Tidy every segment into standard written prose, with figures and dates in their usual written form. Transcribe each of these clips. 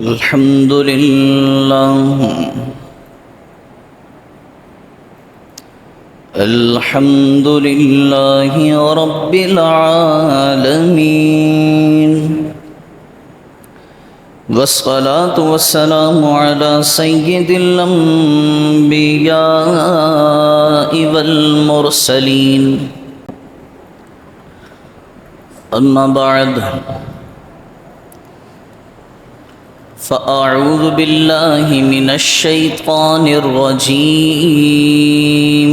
الحمد لله الحمد لله رب العالمين، والصلاة والسلام على سيد الأنبياء والمرسلين. أما بعد، فأعوذ بالله من الشيطان الرجيم.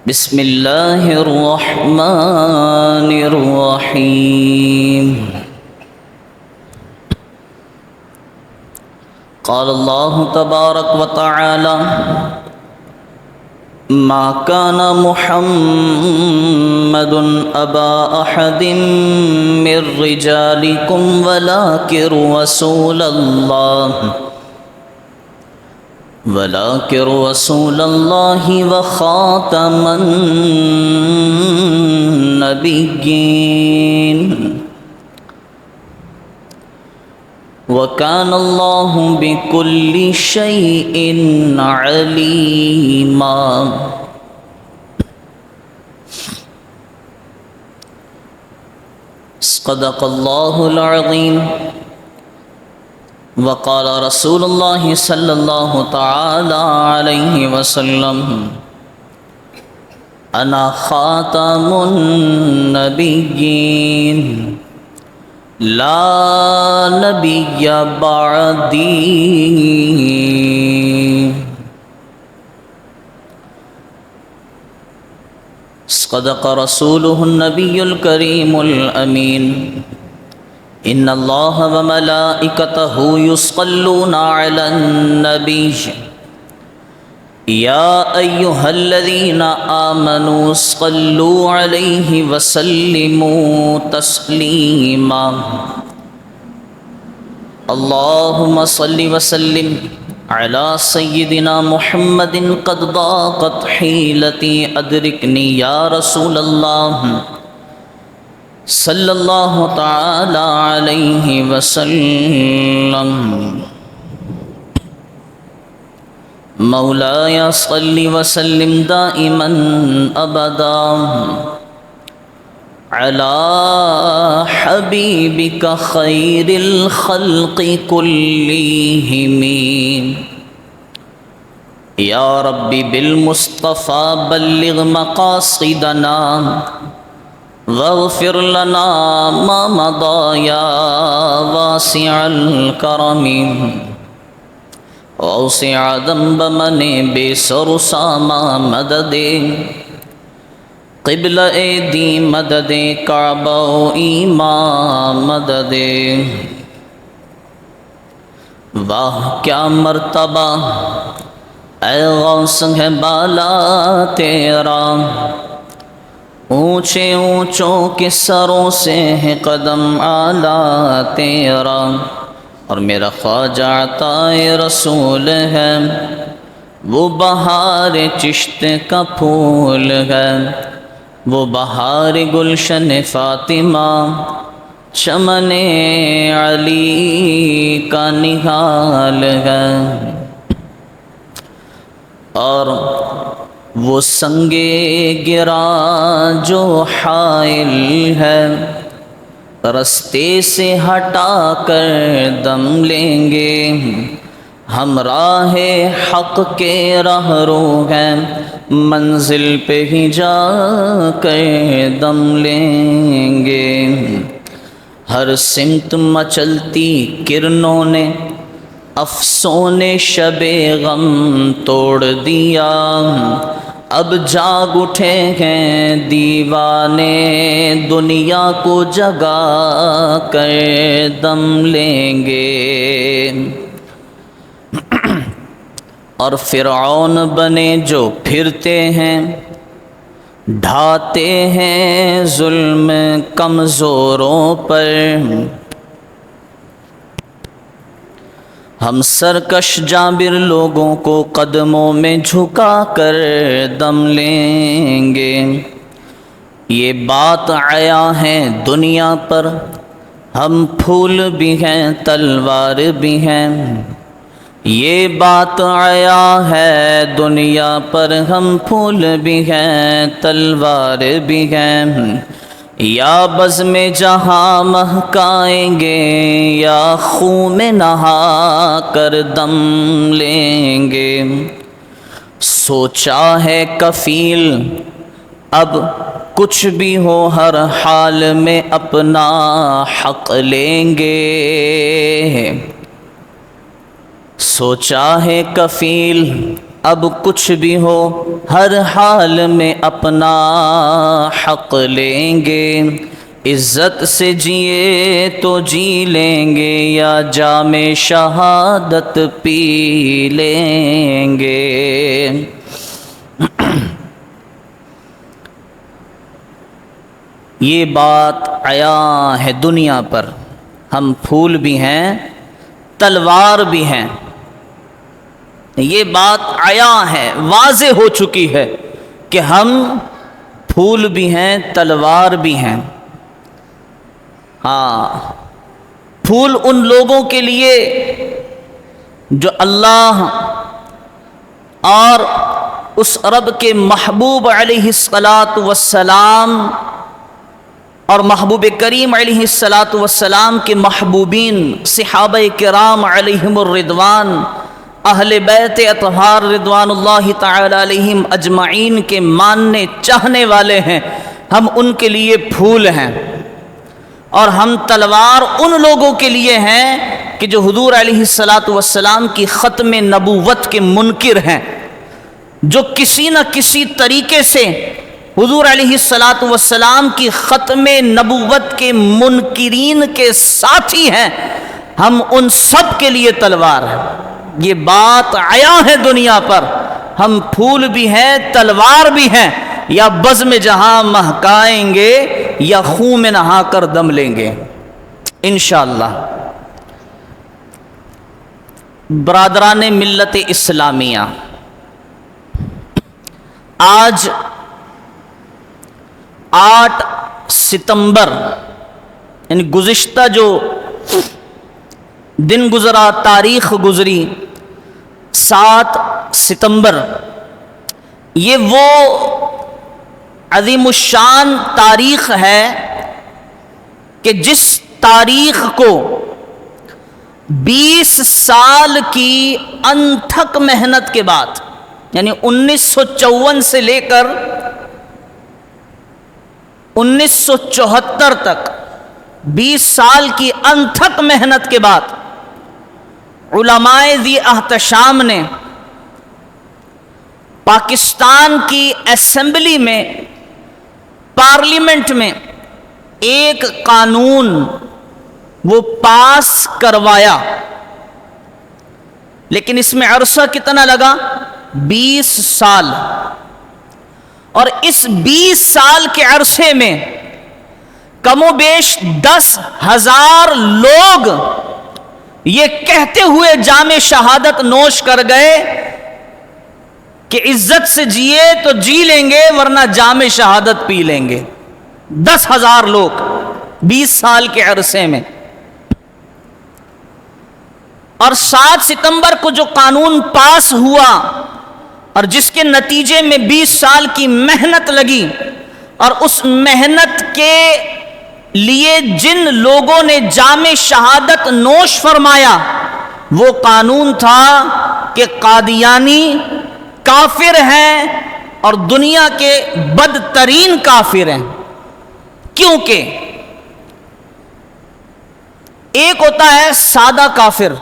بسم الله الرحمن الرحيم. قال الله تبارك وتعالى: ما كان محمد أبا أحد من رجالكم ولكن رسول الله وخاتم النبيين، وكان الله بكل شيء عليما. صدق الله العظيم. وقال رسول الله صلى الله تعالى عليه وسلم: أنا خاتم النبيين لا نبي بعدي. صدق رسوله النبي الكريم الأمين. إن الله وملائكته يصلون على النبي يا أيها الذين آمنوا صلوا عليه وسلموا تسليما. اللهم صل وسلم على سيدنا محمد. قد ضاقت حيلتي أدركني يا رسول الله صلی اللہ تعالی علیہ وسلم. مولاي صل وسلم دائما ابدا على حبيبك خير الخلق كلهم. يا رب بالمصطفى بلغ مقاصدنا واغفر لنا ما مضى يا واسع الكرم. اوسع ذنب من بسر ساما مدد قبل ایدی مدد کعبہ و ایمان مدد. واہ کیا مرتبہ اے غوث ہے بالا تیرا، اونچے اونچوں کے سروں سے ہے قدم اعلیٰ تیرا. اور میرا خواجہ عطائے رسول ہے، وہ بہار چشت کا پھول ہے، وہ بہار گلشن فاطمہ، چمن علی کا نہال ہے. اور وہ سنگے گرا جو حائل ہے، رستے سے ہٹا کر دم لیں گے. ہم راہ حق کے رہرو ہیں، منزل پہ ہی جا کر دم لیں گے. ہر سمت مچلتی کرنوں نے افسون شب غم توڑ دیا. اب جاگ اٹھے ہیں دیوانے، دنیا کو جگا کر دم لیں گے. اور فرعون بنے جو پھرتے ہیں، ڈھاتے ہیں ظلم کمزوروں پر. ہم سرکش جابر لوگوں کو قدموں میں جھکا کر دم لیں گے. یہ بات عیا ہے دنیا پر، ہم پھول بھی ہیں تلوار بھی ہیں، یہ بات آیا ہے دنیا پر، ہم پھول بھی ہیں تلوار بھی ہیں، یا بزم جہاں مہکائیں گے یا خون میں نہا کر دم لیں گے۔ سوچا ہے کفیل اب کچھ بھی ہو ہر حال میں اپنا حق لیں گے، سوچا ہے کفیل اب کچھ بھی ہو ہر حال میں اپنا حق لیں گے، عزت سے جیے تو جی لیں گے یا جام شہادت پی لیں گے۔ یہ بات عیاں ہے دنیا پر، ہم پھول بھی ہیں تلوار بھی ہیں، یہ بات عیاں ہے، واضح ہو چکی ہے کہ ہم پھول بھی ہیں تلوار بھی ہیں۔ ہاں، پھول ان لوگوں کے لیے جو اللہ اور اس رب کے محبوب علیہ الصلاۃ اور محبوب کریم علیہ الصلاۃ کے محبوبین صحابہ کرام علیہم الرضوان، اہل بیت اطہار رضوان اللہ تعالی علیہم اجمعین کے ماننے چاہنے والے ہیں، ہم ان کے لیے پھول ہیں، اور ہم تلوار ان لوگوں کے لیے ہیں کہ جو حضور علیہ السلام کی ختم نبوت کے منکر ہیں، جو کسی نہ کسی طریقے سے حضور علیہ السلام کی ختم نبوت کے منکرین کے ساتھی ہیں، ہم ان سب کے لیے تلوار ہیں۔ یہ بات عیاں ہے دنیا پر، ہم پھول بھی ہیں تلوار بھی ہیں، یا بزم جہاں مہکائیں گے یا خون میں نہا کر دم لیں گے انشاءاللہ۔ برادران ملت اسلامیہ، آج 8 ستمبر یعنی گزشتہ جو دن گزرا، تاریخ گزری 7 ستمبر، یہ وہ عظیم الشان تاریخ ہے کہ جس تاریخ کو 20 سال کی انتھک محنت کے بعد، یعنی 1954 سے لے کر 1974 تک 20 سال کی انتھک محنت کے بعد علماء ذی احتشام نے پاکستان کی اسمبلی میں، پارلیمنٹ میں ایک قانون وہ پاس کروایا، لیکن اس میں عرصہ کتنا لگا؟ 20 سال، اور اس 20 سال کے عرصے میں کم و بیش 10,000 لوگ یہ کہتے ہوئے جام شہادت نوش کر گئے کہ عزت سے جیے تو جی لیں گے ورنہ جام شہادت پی لیں گے۔ 10,000 لوگ 20 سال کے عرصے میں۔ اور 7 ستمبر کو جو قانون پاس ہوا اور جس کے نتیجے میں 20 سال کی محنت لگی، اور اس محنت کے لیے جن لوگوں نے جام شہادت نوش فرمایا، وہ قانون تھا کہ قادیانی کافر ہیں اور دنیا کے بدترین کافر ہیں۔ کیونکہ ایک ہوتا ہے سادہ کافر،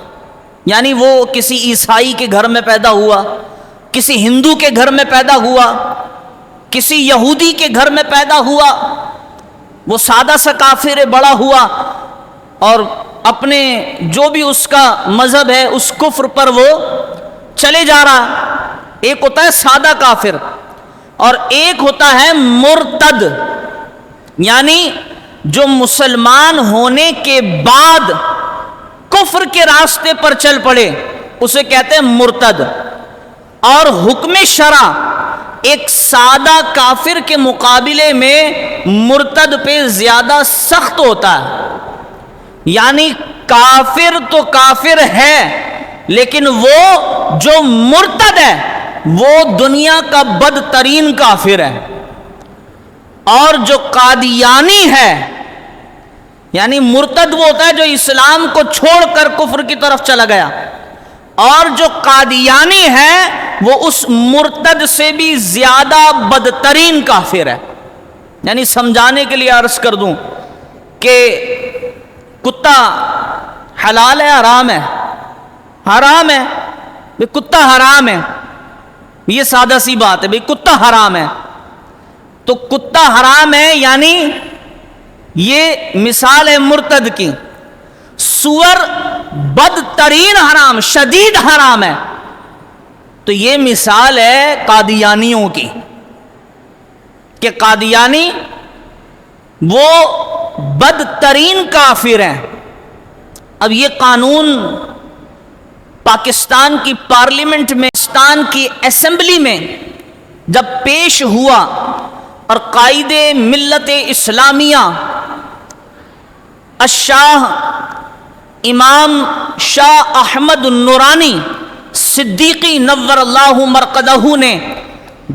یعنی وہ کسی عیسائی کے گھر میں پیدا ہوا، کسی ہندو کے گھر میں پیدا ہوا، کسی یہودی کے گھر میں پیدا ہوا، وہ سادہ سا کافر ہے، بڑا ہوا اور اپنے جو بھی اس کا مذہب ہے اس کفر پر وہ چلے جا رہا۔ ایک ہوتا ہے سادہ کافر، اور ایک ہوتا ہے مرتد، یعنی جو مسلمان ہونے کے بعد کفر کے راستے پر چل پڑے، اسے کہتے ہیں مرتد۔ اور حکم شرع ایک سادہ کافر کے مقابلے میں مرتد پہ زیادہ سخت ہوتا ہے، یعنی کافر تو کافر ہے، لیکن وہ جو مرتد ہے وہ دنیا کا بدترین کافر ہے، اور جو قادیانی ہے، یعنی مرتد وہ ہوتا ہے جو اسلام کو چھوڑ کر کفر کی طرف چلا گیا، اور جو قادیانی ہے وہ اس مرتد سے بھی زیادہ بدترین کافر ہے۔ یعنی سمجھانے کے لیے عرض کر دوں کہ کتا حلال ہے حرام ہے؟ حرام ہے بھئی، کتا حرام ہے، یہ سادہ سی بات ہے بھئی، کتا حرام ہے۔ تو کتا حرام ہے یعنی یہ مثال ہے مرتد کی۔ سور بدترین حرام، شدید حرام ہے، تو یہ مثال ہے قادیانیوں کی کہ قادیانی وہ بدترین کافر ہیں۔ اب یہ قانون پاکستان کی پارلیمنٹ میں، پاکستان کی اسمبلی میں جب پیش ہوا اور قائد ملت اسلامیہ الشاہ امام شاہ احمد النورانی صدیقی نور اللہ مرقدہ نے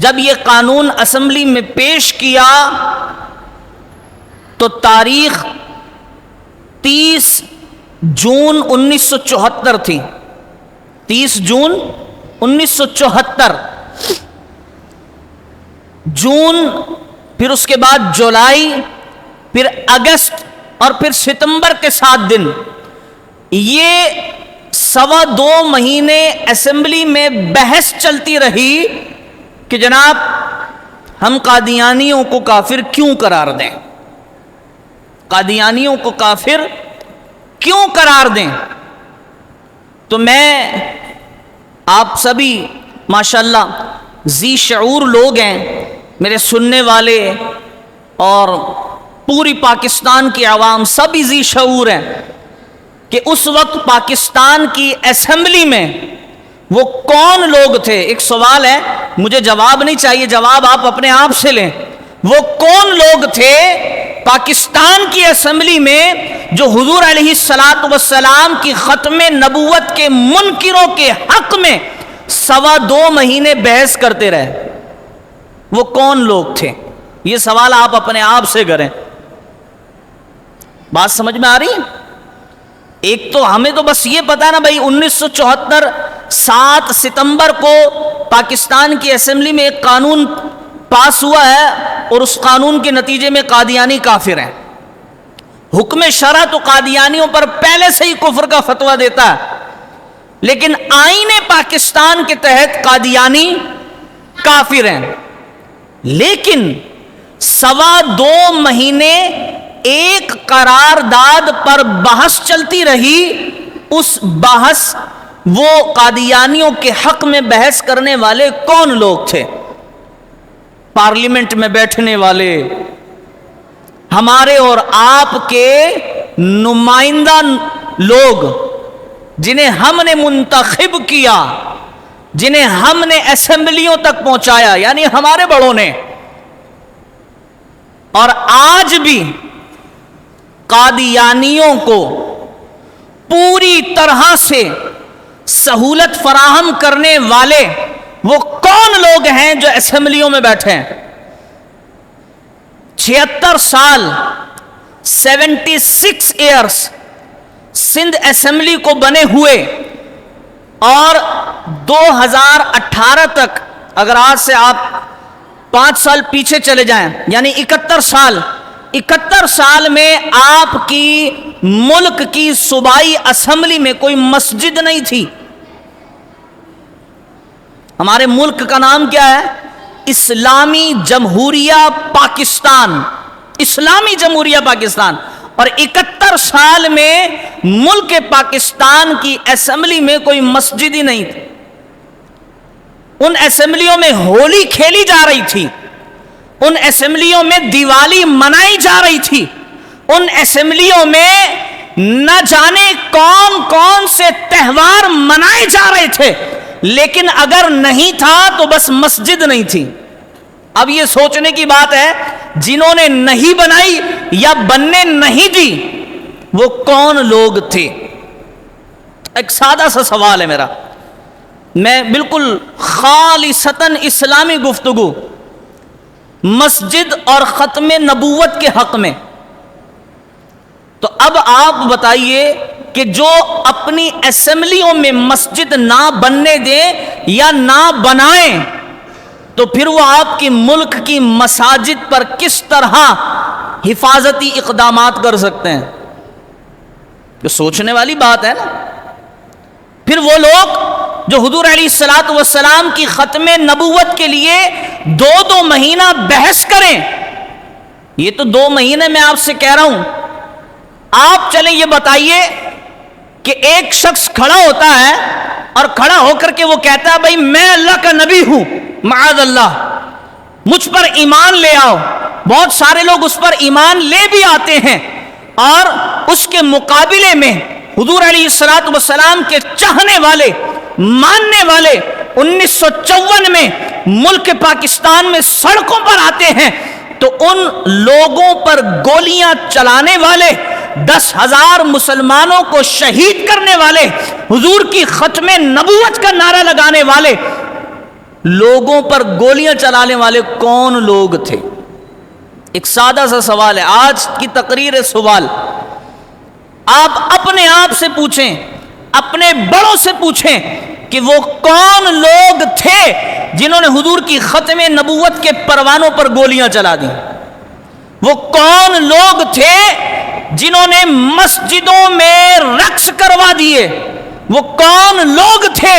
جب یہ قانون اسمبلی میں پیش کیا تو تاریخ 30 جون 1974 تھی، 30 جون 1974۔ جون، پھر اس کے بعد جولائی، پھر اگست اور پھر ستمبر کے 7 دن، یہ 2.25 مہینے اسمبلی میں بحث چلتی رہی کہ جناب ہم قادیانیوں کو کافر کیوں قرار دیں، قادیانیوں کو کافر کیوں قرار دیں۔ تو میں، آپ سبھی ماشاءاللہ ذی شعور لوگ ہیں، میرے سننے والے اور پوری پاکستان کی عوام سبھی ذی شعور ہیں کہ اس وقت پاکستان کی اسمبلی میں وہ کون لوگ تھے۔ ایک سوال ہے، مجھے جواب نہیں چاہیے، جواب آپ اپنے آپ سے لیں۔ وہ کون لوگ تھے پاکستان کی اسمبلی میں جو حضور علیہ السلام کی ختم نبوت کے منکروں کے حق میں 2.25 مہینے بحث کرتے رہے؟ وہ کون لوگ تھے؟ یہ سوال آپ اپنے آپ سے کریں۔ بات سمجھ میں آ رہی؟ ایک تو ہمیں تو بس یہ پتا نا بھائی 1974 7 ستمبر کو پاکستان کی اسمبلی میں ایک قانون پاس ہوا ہے اور اس قانون کے نتیجے میں قادیانی کافر ہیں۔ حکم شرع تو قادیانیوں پر پہلے سے ہی کفر کا فتویٰ دیتا ہے، لیکن آئین پاکستان کے تحت قادیانی کافر ہیں۔ لیکن 2.25 مہینے ایک قرارداد پر بحث چلتی رہی۔ اس بحث، وہ قادیانیوں کے حق میں بحث کرنے والے کون لوگ تھے؟ پارلیمنٹ میں بیٹھنے والے ہمارے اور آپ کے نمائندہ لوگ، جنہیں ہم نے منتخب کیا، جنہیں ہم نے اسمبلیوں تک پہنچایا، یعنی ہمارے بڑوں نے۔ اور آج بھی قادیانیوں کو پوری طرح سے سہولت فراہم کرنے والے وہ کون لوگ ہیں جو اسمبلیوں میں بیٹھے ہیں؟ 76 سال 76 ایئرس سندھ اسمبلی کو بنے ہوئے، اور 2018 تک، اگر آج سے آپ 5 سال پیچھے چلے جائیں، یعنی 71 سال میں آپ کی ملک کی صوبائی اسمبلی میں کوئی مسجد نہیں تھی۔ ہمارے ملک کا نام کیا ہے؟ اسلامی جمہوریہ پاکستان، اسلامی جمہوریہ پاکستان۔ اور 71 سال میں ملک پاکستان کی اسمبلی میں کوئی مسجد ہی نہیں تھی۔ ان اسمبلیوں میں ہولی کھیلی جا رہی تھی، ان اسمبلیوں میں دیوالی منائی جا رہی تھی، ان اسمبلیوں میں نہ جانے کون کون سے تہوار منائے جا رہے تھے، لیکن اگر نہیں تھا تو بس مسجد نہیں تھی۔ اب یہ سوچنے کی بات ہے، جنہوں نے نہیں بنائی یا بننے نہیں دی، وہ کون لوگ تھے؟ ایک سادہ سا سوال ہے میرا، میں بالکل خالصتاً اسلامی گفتگو مسجد اور ختم نبوت کے حق میں. تو اب آپ بتائیے کہ جو اپنی اسمبلیوں میں مسجد نہ بننے دیں یا نہ بنائیں تو پھر وہ آپ کی ملک کی مساجد پر کس طرح حفاظتی اقدامات کر سکتے ہیں؟ یہ سوچنے والی بات ہے نا. پھر وہ لوگ جو حضور علیہ الصلوۃ والسلام کی ختم نبوت کے لیے 2 مہینہ بحث کریں، یہ تو 2 مہینے میں آپ سے کہہ رہا ہوں. آپ چلیں یہ بتائیے کہ ایک شخص کھڑا ہوتا ہے اور کھڑا ہو کر کے وہ کہتا ہے بھائی میں اللہ کا نبی ہوں، معاذ اللہ مجھ پر ایمان لے آؤ. بہت سارے لوگ اس پر ایمان لے بھی آتے ہیں اور اس کے مقابلے میں حضور علیہ الصلوۃ والسلام کے چاہنے والے ماننے والے 1954 میں ملک پاکستان میں سڑکوں پر آتے ہیں تو ان لوگوں پر گولیاں چلانے والے، 10,000 مسلمانوں کو شہید کرنے والے، حضور کی ختم نبوت کا نعرہ لگانے والے لوگوں پر گولیاں چلانے والے کون لوگ تھے؟ ایک سادہ سا سوال ہے، آج کی تقریر سوال. آپ اپنے آپ سے پوچھیں، اپنے بڑوں سے پوچھیں کہ وہ کون لوگ تھے جنہوں نے حضور کی ختم نبوت کے پروانوں پر گولیاں چلا دیں؟ وہ کون لوگ تھے جنہوں نے مسجدوں میں رقص کروا دیے؟ وہ کون لوگ تھے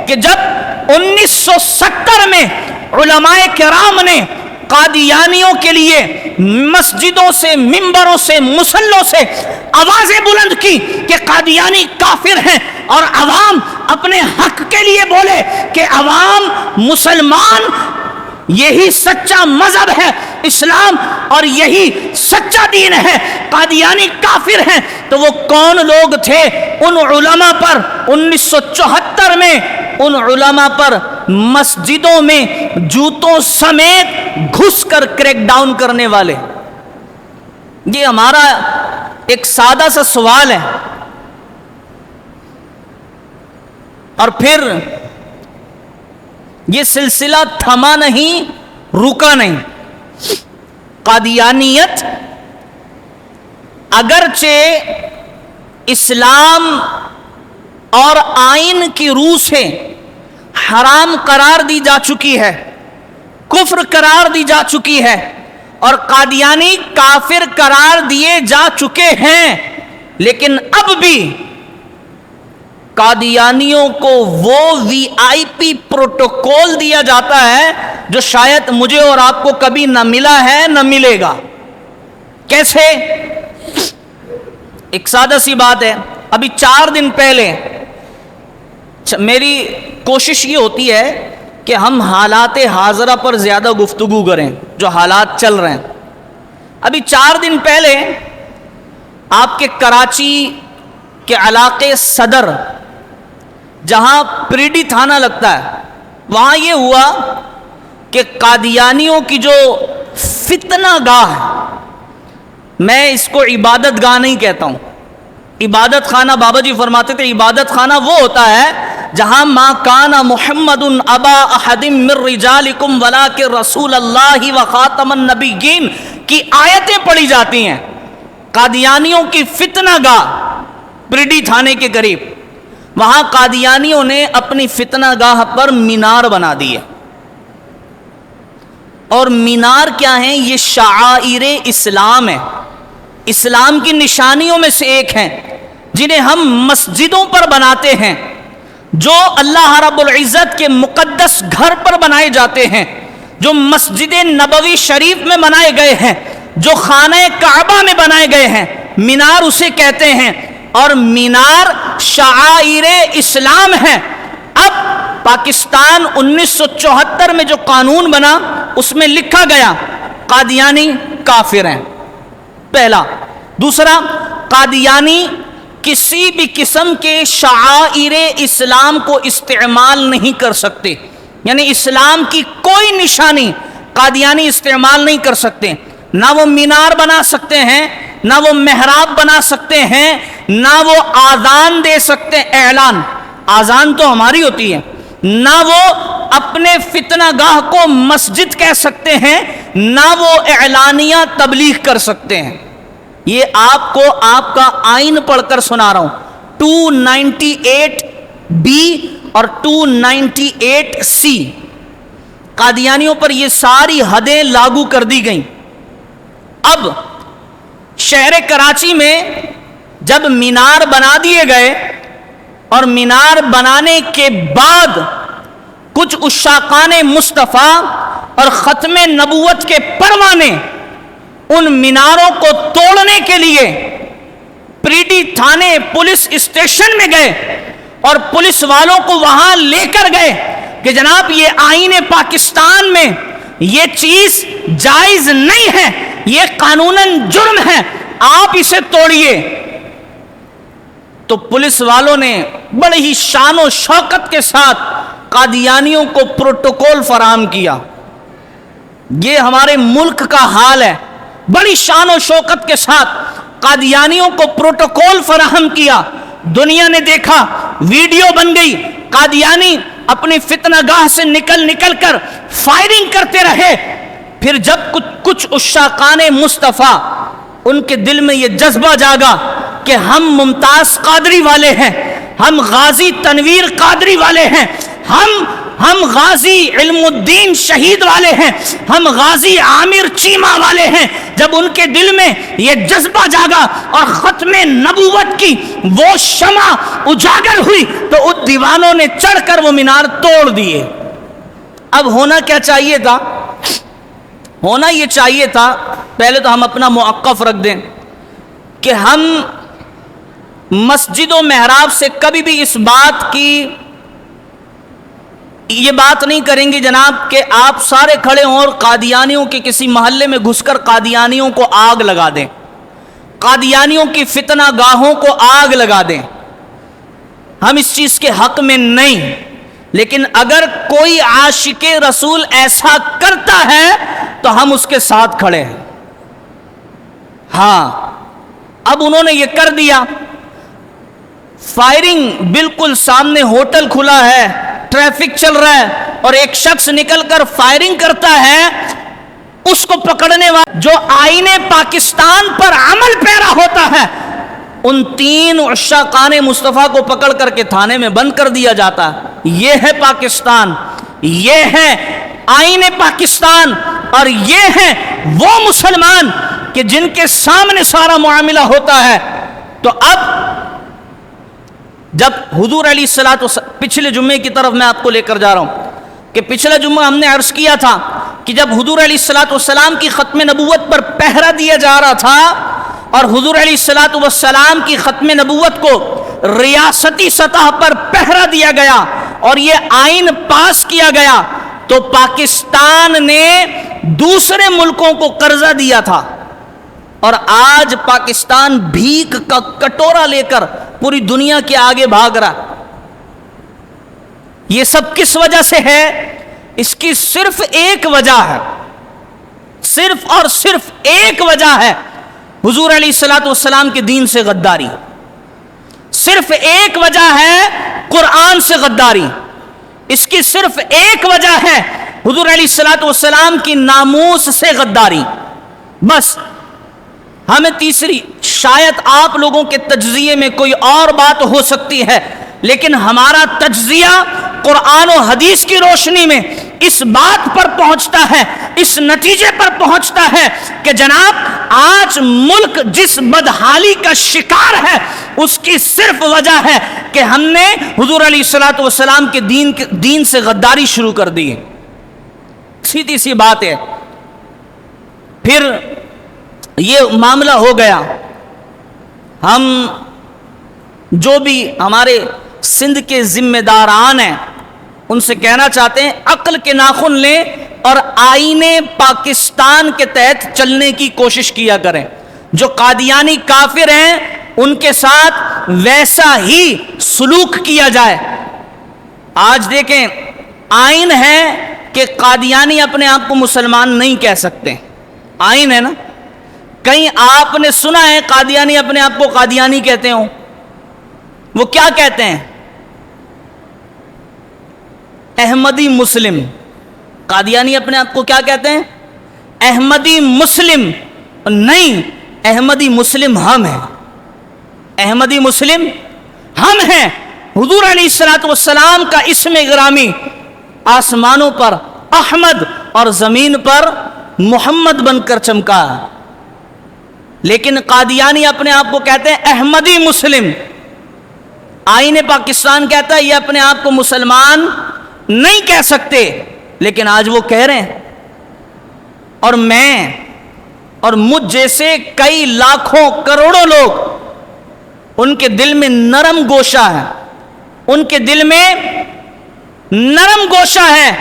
کہ جب 1970 میں علماء کرام نے قادیانیوں کے لیے مسجدوں سے، ممبروں سے، مصلوں سے آوازیں بلند کی کہ قادیانی کافر ہیں، اور عوام اپنے حق کے لیے بولے کہ عوام مسلمان، یہی سچا مذہب ہے اسلام اور یہی سچا دین ہے، قادیانی کافر ہیں. تو وہ کون لوگ تھے؟ ان علماء پر 1974 میں ان علماء پر مسجدوں میں جوتوں سمیت گھس کر کریک ڈاؤن کرنے والے. یہ ہمارا ایک سادہ سا سوال ہے. اور پھر یہ سلسلہ تھما نہیں، رکا نہیں. قادیانیت اگرچہ اسلام اور آئین کی روح سے حرام قرار دی جا چکی ہے، کفر قرار دی جا چکی ہے، اور قادیانی کافر قرار دیے جا چکے ہیں، لیکن اب بھی قادیانیوں کو وہ وی آئی پی پروٹوکول دیا جاتا ہے جو شاید مجھے اور آپ کو کبھی نہ ملا ہے نہ ملے گا. کیسے؟ ایک سادہ سی بات ہے. ابھی 4 دن پہلے میری کوشش یہ ہوتی ہے کہ ہم حالات حاضرہ پر زیادہ گفتگو کریں، جو حالات چل رہے ہیں. ابھی 4 دن پہلے آپ کے کراچی کے علاقے صدر، جہاں پریڈی تھانہ لگتا ہے، وہاں یہ ہوا کہ قادیانیوں کی جو فتنہ گاہ ہے، میں اس کو عبادت گاہ نہیں کہتا ہوں، عبادت خانہ بابا جی فرماتے تھے عبادت خانہ وہ ہوتا ہے جہاں ما کان محمد ابا احد من رجالکم ولکن رسول اللہ و خاتم النبیین کی آیتیں پڑھی جاتی ہیں. قادیانیوں کی فتنہ گاہ پریڈی تھانے کے قریب، وہاں قادیانیوں نے اپنی فتنہ گاہ پر مینار بنا دی ہے. اور مینار کیا ہیں؟ یہ شعائر اسلام ہے، اسلام کی نشانیوں میں سے ایک ہیں، جنہیں ہم مسجدوں پر بناتے ہیں، جو اللہ رب العزت کے مقدس گھر پر بنائے جاتے ہیں، جو مسجد نبوی شریف میں بنائے گئے ہیں، جو خانہ کعبہ میں بنائے گئے ہیں. مینار اسے کہتے ہیں، اور مینار شعائر اسلام ہے. اب پاکستان 1974 میں جو قانون بنا اس میں لکھا گیا قادیانی کافر ہیں، پہلا. دوسرا، قادیانی کسی بھی قسم کے شعائر اسلام کو استعمال نہیں کر سکتے، یعنی اسلام کی کوئی نشانی قادیانی استعمال نہیں کر سکتے. نہ وہ مینار بنا سکتے ہیں، نہ وہ محراب بنا سکتے ہیں، نہ وہ آذان دے سکتے ہیں، اعلان، آذان تو ہماری ہوتی ہے، نہ وہ اپنے فتنہ گاہ کو مسجد کہہ سکتے ہیں، نہ وہ اعلانیہ تبلیغ کر سکتے ہیں۔ یہ آپ کو آپ کا آئین پڑھ کر سنا رہا ہوں، 298B اور 298C، قادیانیوں پر یہ ساری حدیں لاگو کر دی گئیں۔ اب شہر کراچی میں جب مینار بنا دیے گئے اور مینار بنانے کے بعد کچھ عشاقان مصطفیٰ اور ختم نبوت کے پروانے ان میناروں کو توڑنے کے لیے پریڈی تھانے پولیس اسٹیشن میں گئے اور پولیس والوں کو وہاں لے کر گئے کہ جناب یہ آئین پاکستان میں یہ چیز جائز نہیں ہے، یہ قانوناً جرم ہے، آپ اسے توڑیے۔ تو پولیس والوں نے بڑے ہی شان و شوکت کے ساتھ قادیانیوں کو پروٹوکول فراہم کیا۔ یہ ہمارے ملک کا حال ہے، بڑی شان و شوکت کے ساتھ قادیانیوں کو پروٹوکول فراہم کیا۔ دنیا نے دیکھا، ویڈیو بن گئی، قادیانی اپنی فتنہ گاہ سے نکل کر فائرنگ کرتے رہے۔ پھر جب کچھ عشاقان مصطفیٰ، ان کے دل میں یہ جذبہ جاگا کہ ہم ممتاز قادری والے ہیں، ہم غازی تنویر قادری والے ہیں، ہم غازی علم الدین شہید والے ہیں، ہم غازی عامر چیمہ والے ہیں، جب ان کے دل میں یہ جذبہ جاگا اور ختم نبوت کی وہ شمع اجاگر ہوئی تو ان دیوانوں نے چڑھ کر وہ مینار توڑ دیے۔ اب ہونا کیا چاہیے تھا؟ ہونا یہ چاہیے تھا، پہلے تو ہم اپنا موقف رکھ دیں کہ ہم مسجد و محراب سے کبھی بھی اس بات کی یہ بات نہیں کریں گے جناب کہ آپ سارے کھڑے ہوں اور قادیانیوں کے کسی محلے میں گھس کر قادیانیوں کو آگ لگا دیں، قادیانیوں کی فتنہ گاہوں کو آگ لگا دیں۔ ہم اس چیز کے حق میں نہیں، لیکن اگر کوئی عاشق رسول ایسا کرتا ہے تو ہم اس کے ساتھ کھڑے ہیں۔ ہاں، اب انہوں نے یہ کر دیا، فائرنگ بالکل سامنے ہوٹل کھلا ہے، ٹریفک چل رہا ہے اور ایک شخص نکل کر فائرنگ کرتا ہے، اس کو پکڑنے والا جو آئین پاکستان پر عمل پیرا ہوتا ہے، ان 3 عشاقان مصطفیٰ کو پکڑ کر کے تھانے میں بند کر دیا جاتا ہے۔ یہ ہے پاکستان، یہ ہے آئین پاکستان، اور یہ ہیں وہ مسلمان کہ جن کے سامنے سارا معاملہ ہوتا ہے۔ تو اب جب حضور علیہ الصلوۃ والسلام، پچھلے جمعے کی طرف میں آپ کو لے کر جا رہا ہوں کہ پچھلا جمعہ ہم نے عرض کیا تھا کہ جب حضور علیہ الصلوۃ والسلام کی ختم نبوت پر پہرا دیا جا رہا تھا اور حضور علیہ الصلوۃ والسلام کی ختم نبوت کو ریاستی سطح پر پہرا دیا گیا اور یہ آئین پاس کیا گیا، تو پاکستان نے دوسرے ملکوں کو قرضہ دیا تھا، اور آج پاکستان بھیک کا کٹورا لے کر پوری دنیا کے آگے بھاگ رہا۔ یہ سب کس وجہ سے ہے؟ اس کی صرف ایک وجہ ہے، صرف اور صرف ایک وجہ ہے، حضور علیہ الصلوۃ والسلام کے دین سے غداری۔ صرف ایک وجہ ہے، قرآن سے غداری۔ اس کی صرف ایک وجہ ہے، حضور علیہ الصلوۃ والسلام کی ناموس سے غداری۔ بس ہمیں تیسری، شاید آپ لوگوں کے تجزیے میں کوئی اور بات ہو سکتی ہے، لیکن ہمارا تجزیہ قرآن و حدیث کی روشنی میں اس بات پر پہنچتا ہے، اس نتیجے پر پہنچتا ہے کہ جناب آج ملک جس بدحالی کا شکار ہے اس کی صرف وجہ ہے کہ ہم نے حضور علیہ الصلوۃ والسلام کے دین سے غداری شروع کر دی ہے۔ سیدھی سی بات ہے۔ پھر یہ معاملہ ہو گیا، ہم جو بھی ہمارے سندھ کے ذمہ داران ہیں ان سے کہنا چاہتے ہیں عقل کے ناخن لیں اور آئین پاکستان کے تحت چلنے کی کوشش کیا کریں۔ جو قادیانی کافر ہیں ان کے ساتھ ویسا ہی سلوک کیا جائے۔ آج دیکھیں، آئین ہے کہ قادیانی اپنے آپ کو مسلمان نہیں کہہ سکتے، آئین ہے نا، کہیں آپ نے سنا ہے قادیانی اپنے آپ کو قادیانی کہتے ہوں؟ وہ کیا کہتے ہیں؟ احمدی مسلم۔ قادیانی اپنے آپ کو کیا کہتے ہیں؟ احمدی مسلم۔ نہیں، احمدی مسلم ہم ہیں، احمدی مسلم ہم ہیں۔ حضور علیہ الصلوۃ والسلام کا اسم گرامی آسمانوں پر احمد اور زمین پر محمد بن کر چمکا، لیکن قادیانی اپنے آپ کو کہتے ہیں احمدی مسلم۔ آئین پاکستان کہتا ہے یہ اپنے آپ کو مسلمان نہیں کہہ سکتے، لیکن آج وہ کہہ رہے ہیں۔ اور میں اور مجھ جیسے کئی لاکھوں کروڑوں لوگ، ان کے دل میں نرم گوشہ ہے، ان کے دل میں نرم گوشہ ہے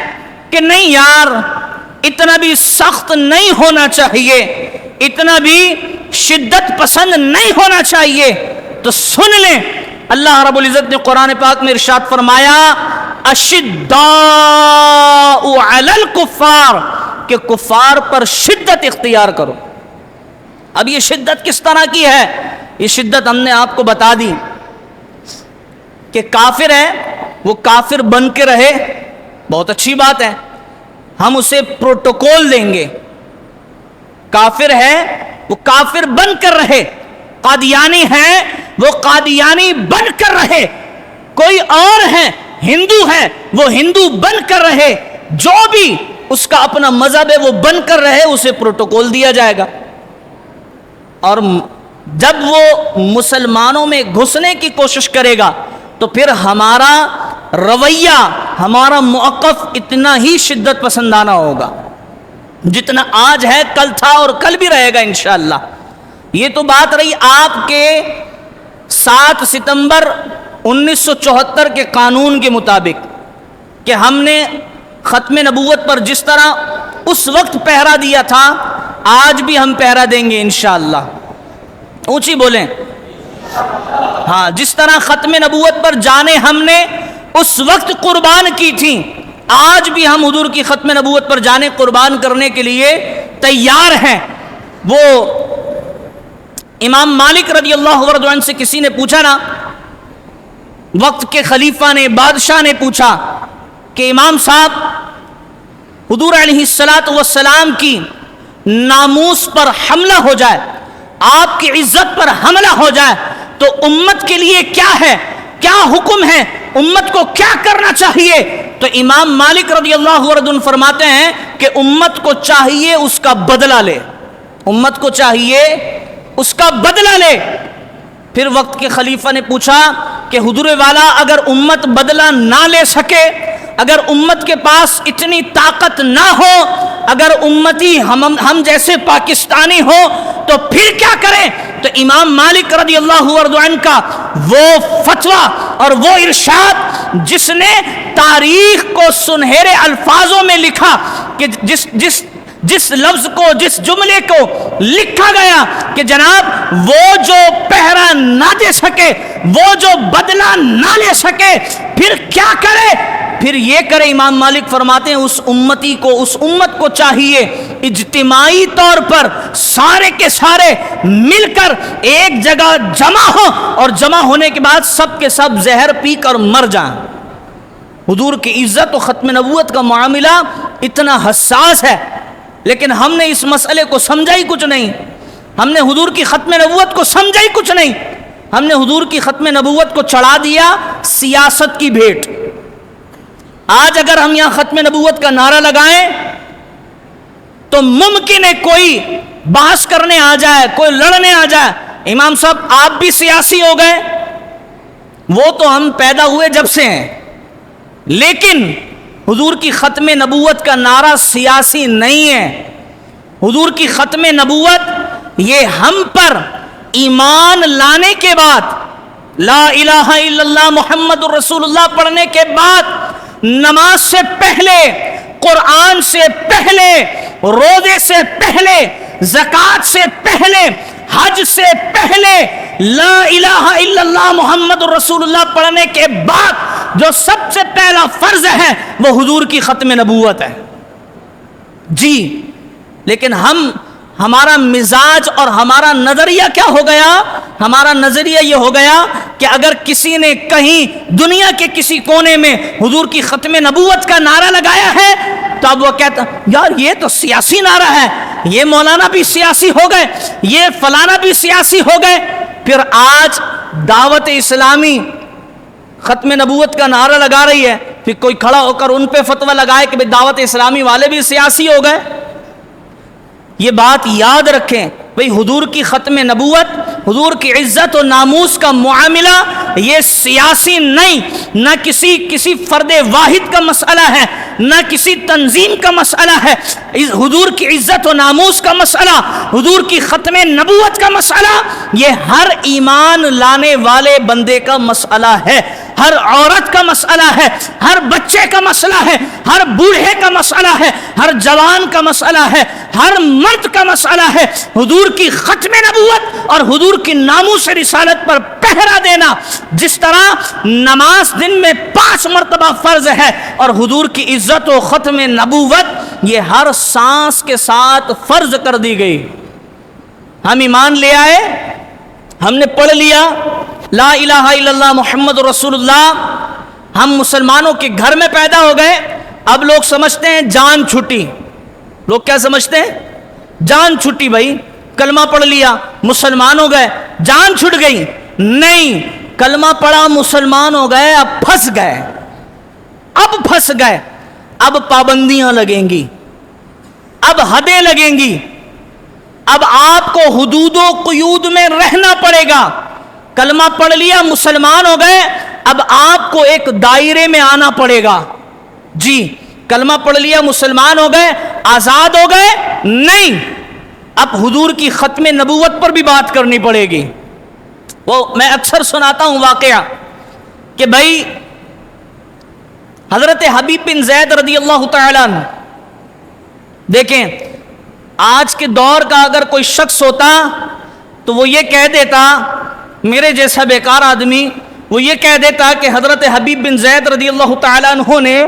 کہ نہیں یار، اتنا بھی سخت نہیں ہونا چاہیے، اتنا بھی شدت پسند نہیں ہونا چاہیے۔ تو سن لیں، اللہ رب العزت نے قرآن پاک میں ارشاد فرمایا اشداء علی الکفار، کہ کفار پر شدت اختیار کرو۔ اب یہ شدت کس طرح کی ہے؟ یہ شدت ہم نے آپ کو بتا دی کہ کافر ہے وہ کافر بن کے رہے، بہت اچھی بات ہے، ہم اسے پروٹوکول دیں گے۔ کافر ہے وہ کافر بن کر رہے، قادیانی ہے وہ قادیانی بن کر رہے، کوئی اور ہے ہندو ہے وہ ہندو بن کر رہے، جو بھی اس کا اپنا مذہب ہے وہ بن کر رہے، اسے پروٹوکول دیا جائے گا۔ اور جب وہ مسلمانوں میں گھسنے کی کوشش کرے گا تو پھر ہمارا رویہ، ہمارا موقف اتنا ہی شدت پسندانہ ہوگا جتنا آج ہے، کل تھا اور کل بھی رہے گا انشاءاللہ۔ یہ تو بات رہی آپ کے 7 ستمبر 1974 کے قانون کے مطابق کہ ہم نے ختم نبوت پر جس طرح اس وقت پہرا دیا تھا، آج بھی ہم پہرا دیں گے انشاءاللہ۔ اونچی بولیں، ہاں، جس طرح ختم نبوت پر جانیں ہم نے اس وقت قربان کی تھیں، آج بھی ہم حضور کی ختم نبوت پر جانیں قربان کرنے کے لیے تیار ہیں۔ وہ امام مالک رضی اللہ عنہ سے کسی نے پوچھا نا، وقت کے خلیفہ نے، بادشاہ نے پوچھا کہ امام صاحب، حضور علیہ الصلاۃ والسلام کی ناموس پر حملہ ہو جائے، آپ کی عزت پر حملہ ہو جائے تو امت کے لیے کیا ہے، کیا حکم ہے، امت کو کیا کرنا چاہیے؟ تو امام مالک رضی اللہ عنہ فرماتے ہیں کہ امت کو چاہیے اس کا بدلہ لے، امت کو چاہیے اس کا بدلہ لے۔ پھر وقت کے خلیفہ نے پوچھا کہ حضور والا، اگر امت بدلہ نہ لے سکے، اگر امت کے پاس اتنی طاقت نہ ہو، اگر امتی ہم جیسے پاکستانی ہو تو پھر کیا کریں؟ تو امام مالک رضی اللہ عنہ کا وہ فتویٰ اور وہ ارشاد جس نے تاریخ کو سنہرے الفاظوں میں لکھا، کہ جس لفظ کو، جس جملے کو لکھا گیا کہ جناب وہ جو پہرا نہ دے سکے، وہ جو بدلہ نہ لے سکے، پھر کیا کرے؟ پھر یہ کرے، امام مالک فرماتے ہیں اس امتی کو، اس امت کو چاہیے اجتماعی طور پر سارے کے سارے مل کر ایک جگہ جمع ہو، اور جمع ہونے کے بعد سب کے سب زہر پی کر مر جائیں۔ حضور کی عزت و ختم نبوت کا معاملہ اتنا حساس ہے، لیکن ہم نے اس مسئلے کو سمجھا ہی کچھ نہیں، ہم نے حضور کی ختم نبوت کو سمجھا ہی کچھ نہیں، ہم نے حضور کی ختم نبوت کو چڑھا دیا سیاست کی بھیٹ۔ آج اگر ہم یہاں ختم نبوت کا نعرہ لگائیں تو ممکن ہے کوئی بحث کرنے آ جائے، کوئی لڑنے آ جائے، امام صاحب آپ بھی سیاسی ہو گئے، وہ تو ہم پیدا ہوئے جب سے ہیں، لیکن حضور کی ختم نبوت کا نعرہ سیاسی نہیں ہے۔ حضور کی ختم نبوت یہ ہم پر ایمان لانے کے بعد، لا الہ الا اللہ محمد الرسول اللہ پڑھنے کے بعد، نماز سے پہلے، قرآن سے پہلے، روزے سے پہلے، زکوٰۃ سے پہلے، حج سے پہلے، لا الہ الا اللہ محمد الرسول اللہ پڑھنے کے بعد جو سب سے پہلا فرض ہے وہ حضور کی ختم نبوت ہے۔ جی، لیکن ہمارا مزاج اور ہمارا نظریہ کیا ہو گیا؟ ہمارا نظریہ یہ ہو گیا کہ اگر کسی نے کہیں دنیا کے کسی کونے میں حضور کی ختم نبوت کا نعرہ لگایا ہے تو اب وہ کہتا یار یہ تو سیاسی نعرہ ہے، یہ مولانا بھی سیاسی ہو گئے، یہ فلانا بھی سیاسی ہو گئے۔ پھر آج دعوت اسلامی ختم نبوت کا نعرہ لگا رہی ہے، پھر کوئی کھڑا ہو کر ان پہ فتویٰ لگائے کہ دعوت اسلامی والے بھی سیاسی ہو گئے۔ یہ بات یاد رکھیں بھئی، حضور کی ختم نبوت، حضور کی عزت و ناموس کا معاملہ یہ سیاسی نہیں، نہ کسی فرد واحد کا مسئلہ ہے، نہ کسی تنظیم کا مسئلہ ہے۔ حضور کی عزت و ناموس کا مسئلہ، حضور کی ختم نبوت کا مسئلہ، یہ ہر ایمان لانے والے بندے کا مسئلہ ہے، ہر عورت کا مسئلہ ہے، ہر بچے کا مسئلہ ہے، ہر بوڑھے کا مسئلہ ہے، ہر جوان کا مسئلہ ہے، ہر مرد کا مسئلہ ہے۔ حضور کی ختم نبوت اور حضور کی ناموس رسالت پر پہرا دینا، جس طرح نماز دن میں 5 مرتبہ فرض ہے اور حضور کی عزت و ختم نبوت یہ ہر سانس کے ساتھ فرض کر دی گئی۔ ہم ایمان لے آئے، ہم نے پڑھ لیا لا الہ الا اللہ محمد رسول اللہ، ہم مسلمانوں کے گھر میں پیدا ہو گئے۔ اب لوگ سمجھتے ہیں جان چھٹی۔ لوگ کیا سمجھتے ہیں؟ جان چھٹی، بھائی کلمہ پڑھ لیا مسلمان ہو گئے، جان چھٹ گئی۔ نہیں، کلمہ پڑھا مسلمان ہو گئے، اب پھنس گئے، اب پھنس گئے، اب پابندیاں لگیں گی، اب حدیں لگیں گی، اب آپ کو حدود و قیود میں رہنا پڑے گا۔ کلمہ پڑھ لیا مسلمان ہو گئے، اب آپ کو ایک دائرے میں آنا پڑے گا۔ جی کلمہ پڑھ لیا مسلمان ہو گئے، آزاد ہو گئے؟ نہیں، اب حضور کی ختم نبوت پر بھی بات کرنی پڑے گی۔ وہ میں اکثر سناتا ہوں واقعہ کہ بھائی حضرت حبیب بن زید رضی اللہ تعالیٰ عنہ، دیکھیں آج کے دور کا اگر کوئی شخص ہوتا تو وہ یہ کہہ دیتا، میرے جیسا بیکار آدمی وہ یہ کہہ دیتا کہ حضرت حبیب بن زید رضی اللہ تعالیٰ عنہ نے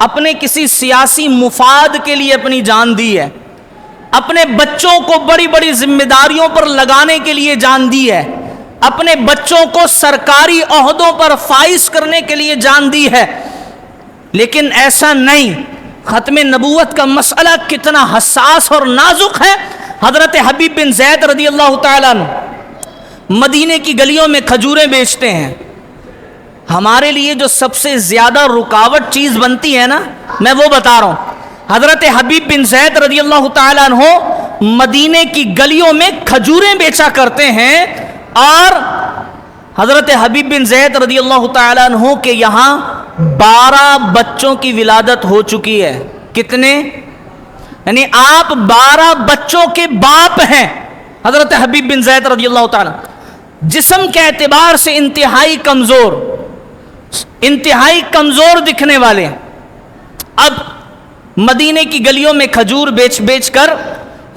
اپنے کسی سیاسی مفاد کے لیے اپنی جان دی ہے، اپنے بچوں کو بڑی بڑی ذمہ داریوں پر لگانے کے لیے جان دی ہے، اپنے بچوں کو سرکاری عہدوں پر فائز کرنے کے لیے جان دی ہے۔ لیکن ایسا نہیں، ختم نبوت کا مسئلہ کتنا حساس اور نازک ہے۔ حضرت حبیب بن زید رضی اللہ تعالیٰ عنہ مدینے کی گلیوں میں کھجوریں بیچتے ہیں۔ ہمارے لیے جو سب سے زیادہ رکاوٹ چیز بنتی ہے نا، میں وہ بتا رہا ہوں۔ حضرت حبیب بن زید رضی اللہ تعالیٰ عنہ مدینے کی گلیوں میں کھجوریں بیچا کرتے ہیں، اور حضرت حبیب بن زید رضی اللہ تعالیٰ عنہ کے یہاں 12 بچوں کی ولادت ہو چکی ہے۔ کتنے؟ یعنی آپ 12 بچوں کے باپ ہیں، حضرت حبیب بن زید رضی اللہ تعالیٰ۔ جسم کے اعتبار سے انتہائی کمزور دکھنے والے، اب مدینے کی گلیوں میں کھجور بیچ کر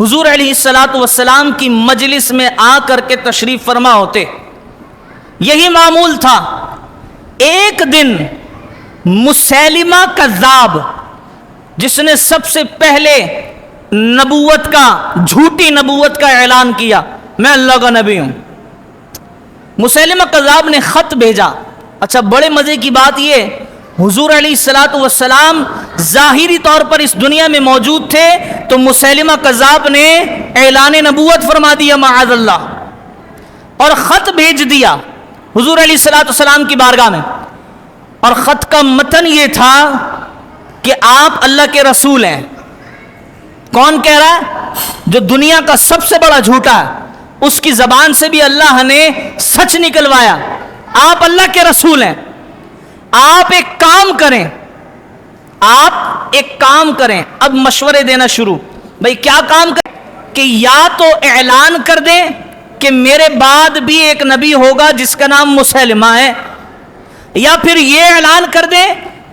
حضور علیہ السلام کی مجلس میں آ کر کے تشریف فرما ہوتے۔ یہی معمول تھا۔ ایک دن مسیلمہ کذاب، جس نے سب سے پہلے نبوت کا، جھوٹی نبوت کا اعلان کیا، میں اللہ کا نبی ہوں، مسیلمہ کذاب نے خط بھیجا۔ اچھا بڑے مزے کی بات یہ، حضور علیہ السلام ظاہری طور پر اس دنیا میں موجود تھے، تو مسیلمہ کذاب نے اعلان نبوت فرما دیا معاذ اللہ، اور خط بھیج دیا حضور علیہ السلام کی بارگاہ میں۔ اور خط کا متن یہ تھا کہ آپ اللہ کے رسول ہیں۔ کون کہہ رہا ہے؟ جو دنیا کا سب سے بڑا جھوٹا ہے، اس کی زبان سے بھی اللہ نے سچ نکلوایا۔ آپ اللہ کے رسول ہیں، آپ ایک کام کریں، اب مشورے دینا شروع۔ بھئی کیا کام کریں؟ کہ یا تو اعلان کر دیں کہ میرے بعد بھی ایک نبی ہوگا جس کا نام مسیلمہ ہے، یا پھر یہ اعلان کر دیں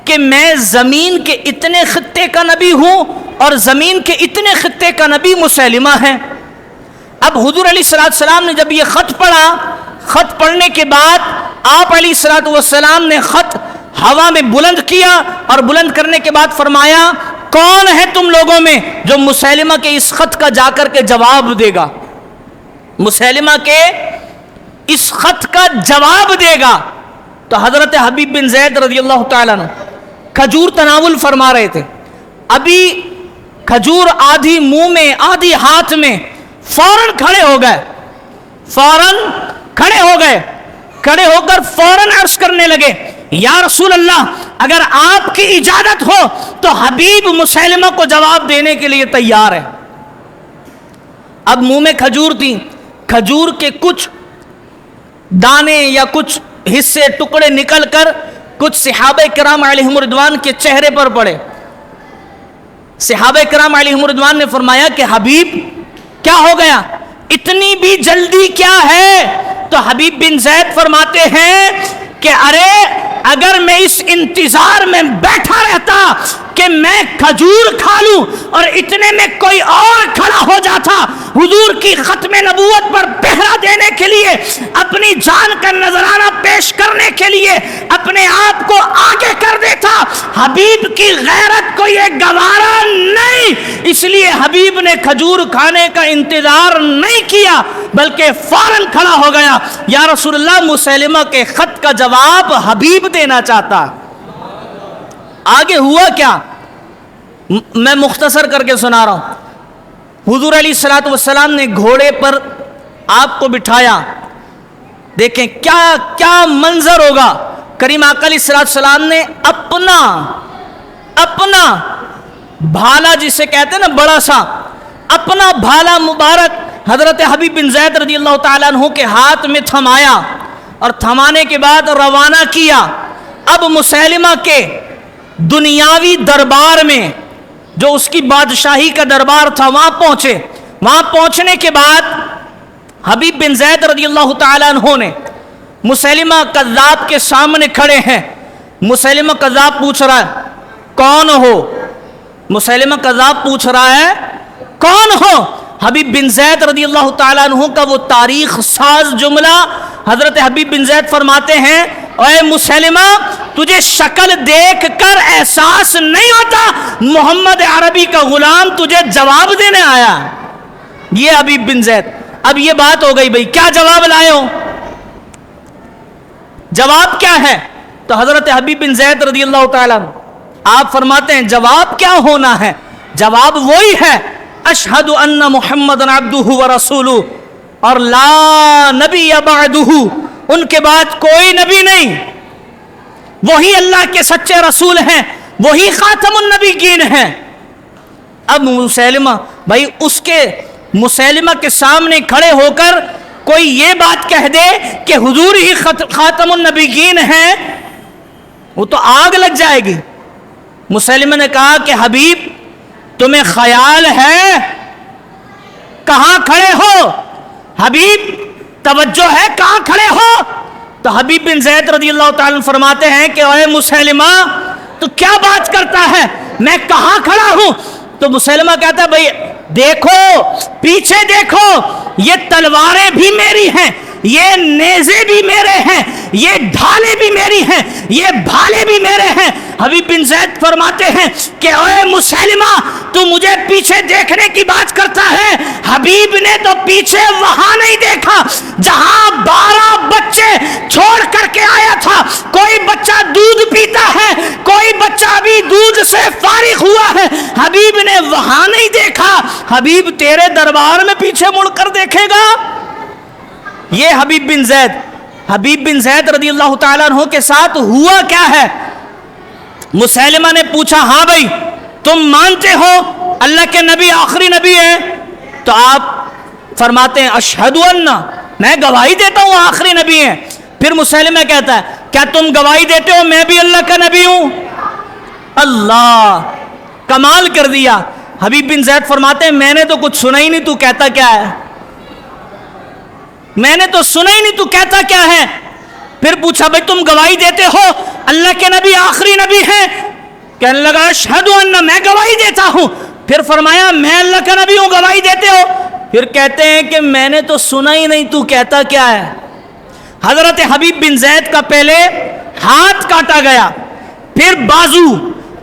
کہ میں زمین کے اتنے خطے کا نبی ہوں اور زمین کے اتنے خطے کا نبی مسیلمہ ہے۔ اب حضور علیہ السلام نے جب یہ خط پڑھا، خط پڑھنے کے بعد آپ علیہ السلام نے خط ہوا میں بلند کیا، اور بلند کرنے کے بعد فرمایا کون ہے تم لوگوں میں جو مسیلمہ کے اس خط کا جا کر کے جواب دے گا؟ مسیلمہ کے اس خط کا جواب دے گا۔ تو حضرت حبیب بن زید رضی اللہ تعالیٰ عنہ کھجور تناول فرما رہے تھے، ابھی کھجور آدھی منہ میں آدھی ہاتھ میں، فوراً کھڑے ہو گئے، کھڑے ہو کر فوراً عرض کرنے لگے، یا رسول اللہ اگر آپ کی اجازت ہو تو حبیب مسیلمہ کو جواب دینے کے لیے تیار ہے۔ اب منہ میں کھجور تھی، کھجور کے کچھ دانے یا کچھ حصے ٹکڑے نکل کر کچھ صحابہ کرام علیہم رضوان کے چہرے پر پڑے۔ صحابہ کرام علیہم رضوان نے فرمایا کہ حبیب کیا ہو گیا، اتنی بھی جلدی کیا ہے؟ تو حبیب بن زید فرماتے ہیں کہ ارے اگر میں اس انتظار میں بیٹھا رہتا کہ میں کھجور کھا لوں اور اتنے میں کوئی اور کھڑا ہو جاتا حضور کی ختم نبوت پر پہرا دینے کے لیے، اپنی جان کا نذرانہ پیش کرنے کے لیے اپنے آپ کو آگے کر دیتا، حبیب کی غیرت کو یہ گوارا نہیں، اس لیے حبیب نے کھجور کھانے کا انتظار نہیں کیا بلکہ فوراً کھڑا ہو گیا۔ یا رسول اللہ مسیلمہ کے خط کا جواب حبیب دینا چاہتا۔ آگے ہوا کیا میں مختصر کر کے سنا رہا ہوں۔ حضور علیہ الصلوۃ والسلام نے گھوڑے پر آپ کو بٹھایا، دیکھیں کیا منظر ہوگا۔ کریم آقا علیہ الصلوۃ والسلام نے اپنا بھالا، جسے کہتے ہیں نا بڑا سا، اپنا بھالا مبارک حضرت حبیب بن زید رضی اللہ تعالیٰ عنہ کے ہاتھ میں تھمایا اور تھمانے کے بعد روانہ کیا۔ اب مسیلمہ کے دنیاوی دربار میں، جو اس کی بادشاہی کا دربار تھا، وہاں پہنچے۔ وہاں پہنچنے کے بعد حبیب بن زید رضی اللہ تعالیٰ عنہ نے مسیلمہ کذاب کے سامنے کھڑے ہیں۔ مسیلمہ کذاب پوچھ رہا ہے کون ہو؟ مسیلمہ کذاب پوچھ رہا ہے کون ہو؟ حبیب بن زید رضی اللہ تعالیٰ عنہ کا وہ تاریخ ساز جملہ، حضرت حبیب بن زید فرماتے ہیں اے مسیلمہ تجھے شکل دیکھ کر احساس نہیں ہوتا محمد عربی کا غلام تجھے جواب دینے آیا۔ یہ حبیب بن زید، اب یہ بات ہو گئی بھئی کیا جواب لائے ہو؟ جواب کیا ہے؟ تو حضرت حبیب بن زید رضی اللہ تعالیٰ عنہ آپ فرماتے ہیں جواب کیا ہونا ہے؟ جواب وہی ہے اشہد ان محمد عبدہ ورسولہ، اور لا نبی بعدہ، ان کے بعد کوئی نبی نہیں، وہی اللہ کے سچے رسول ہیں، وہی خاتم النبیین ہیں۔ اب مسیلمہ بھائی اس کے مسیلمہ کے سامنے کھڑے ہو کر کوئی یہ بات کہہ دے کہ حضور ہی خاتم النبیین ہیں، وہ تو آگ لگ جائے گی۔ مسیلمہ نے کہا کہ حبیب تمہیں خیال ہے کہاں کھڑے ہو؟ حبیب توجہ ہے کہاں کھڑے ہو؟ تو حبیب بن زید رضی اللہ تعالیٰ فرماتے ہیں کہ اے مسیلمہ تو کیا بات کرتا ہے، میں کہاں کھڑا ہوں؟ تو مسیلمہ کہتا ہے بھئی دیکھو پیچھے دیکھو، یہ تلواریں بھی میری ہیں، یہ نیزے بھی میرے ہیں، یہ ڈھالیں بھی میری ہیں، یہ بھالے بھی میرے ہیں۔ حبیب بن زید فرماتے ہیں کہ اے مسیلمہ تو مجھے پیچھے دیکھنے کی بات کرتا ہے، حبیب نے تو پیچھے وہاں نہیں دیکھا جہاں 12 بچے چھوڑ کر کے آیا تھا۔ کوئی بچہ دودھ پیتا ہے، کوئی بچہ ابھی دودھ سے فارغ ہوا ہے، حبیب نے وہاں نہیں دیکھا، حبیب تیرے دربار میں پیچھے مڑ کر دیکھے گا؟ یہ حبیب بن زید رضی اللہ تعالیٰ عنہ کے ساتھ ہوا کیا ہے؟ مسیلمہ نے پوچھا ہاں بھائی تم مانتے ہو اللہ کے نبی آخری نبی ہیں؟ تو آپ فرماتے ہیں اشہدو ان، میں گواہی دیتا ہوں آخری نبی ہیں۔ پھر مسیلمہ کہتا ہے کیا تم گواہی دیتے ہو میں بھی اللہ کا نبی ہوں؟ اللہ کمال کر دیا۔ حبیب بن زید فرماتے ہیں میں نے تو کچھ سنا ہی نہیں، تو کہتا کیا ہے؟ میں نے تو سنا ہی نہیں، تو کہتا کیا ہے؟ پھر پوچھا بھائی تم گواہی دیتے ہو اللہ کے نبی آخری نبی ہیں؟ کہنے لگا اشہدو ان، میں گواہی دیتا ہوں۔ پھر فرمایا میں اللہ کا نبی ہوں، گواہی دیتے ہو؟ پھر کہتے ہیں کہ میں نے تو سنا ہی نہیں، تو کہتا کیا ہے؟ حضرت حبیب بن زید کا پہلے ہاتھ کاٹا گیا، پھر بازو،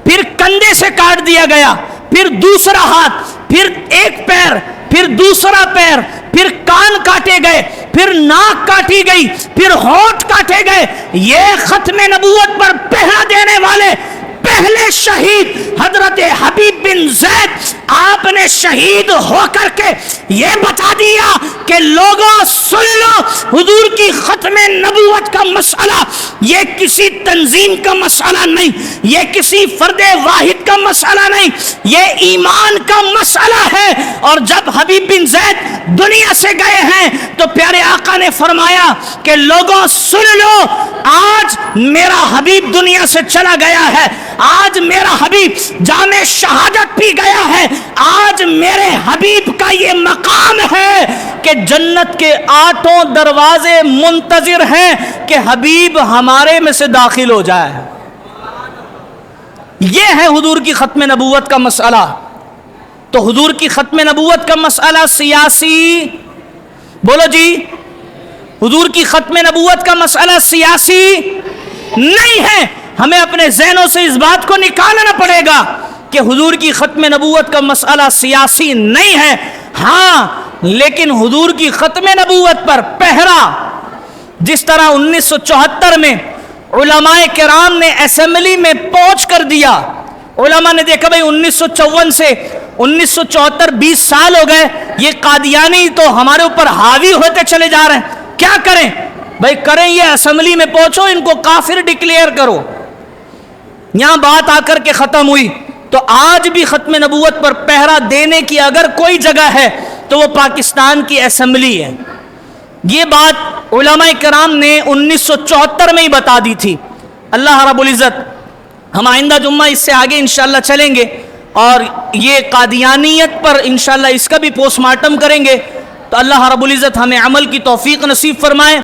پھر کندھے سے کاٹ دیا گیا، پھر دوسرا ہاتھ، پھر ایک پیر، پھر دوسرا پیر، پھر کان کاٹے گئے، پھر ناک کاٹی گئی، پھر ہونٹ کاٹے گئے۔ یہ ختم نبوت پر پہرا دینے والے پہلے شہید حضرت حبیب بن زید، آپ نے شہید ہو کر کے یہ بتا دیا کہ لوگوں سن لو، حضور کی ختم نبوت کا مسئلہ یہ کسی تنظیم کا مسئلہ نہیں، یہ کسی فرد واحد کا مسئلہ نہیں، یہ ایمان کا مسئلہ ہے۔ اور جب حبیب بن زید دنیا سے گئے ہیں تو پیارے آقا نے فرمایا کہ لوگوں سن لو، آج میرا حبیب دنیا سے چلا گیا ہے، آج میرا حبیب جام شہادت پی گیا ہے، آج میرے حبیب کا یہ مقام ہے کہ جنت کے 8 دروازے منتظر ہیں کہ حبیب ہمارے میں سے داخل ہو جائے۔ یہ ہے حضور کی ختم نبوت کا مسئلہ۔ تو حضور کی ختم نبوت کا مسئلہ سیاسی، بولو جی، حضور کی ختم نبوت کا مسئلہ سیاسی نہیں ہے۔ ہمیں اپنے ذہنوں سے اس بات کو نکالنا پڑے گا کہ حضور کی ختم نبوت کا مسئلہ سیاسی نہیں ہے۔ ہاں، لیکن حضور کی ختم نبوت پر پہرا جس طرح 1974 میں علماء کرام نے اسمبلی میں پہنچ کر دیا، علماء نے دیکھا بھئی 1954 سے 1974 20 سال ہو گئے، یہ قادیانی تو ہمارے اوپر حاوی ہوتے چلے جا رہے ہیں، کیا کریں بھئی؟ کریں یہ اسمبلی میں پہنچو، ان کو کافر ڈکلیئر کرو۔ یہاں بات آ کر کے ختم ہوئی۔ تو آج بھی ختم نبوت پر پہرا دینے کی اگر کوئی جگہ ہے تو وہ پاکستان کی اسمبلی ہے۔ یہ بات علماء کرام نے 1974 میں ہی بتا دی تھی۔ اللہ رب العزت، ہم آئندہ جمعہ اس سے آگے انشاءاللہ چلیں گے اور یہ قادیانیت پر انشاءاللہ اس کا بھی پوسٹ مارٹم کریں گے۔ تو اللہ رب العزت ہمیں عمل کی توفیق نصیب فرمائے۔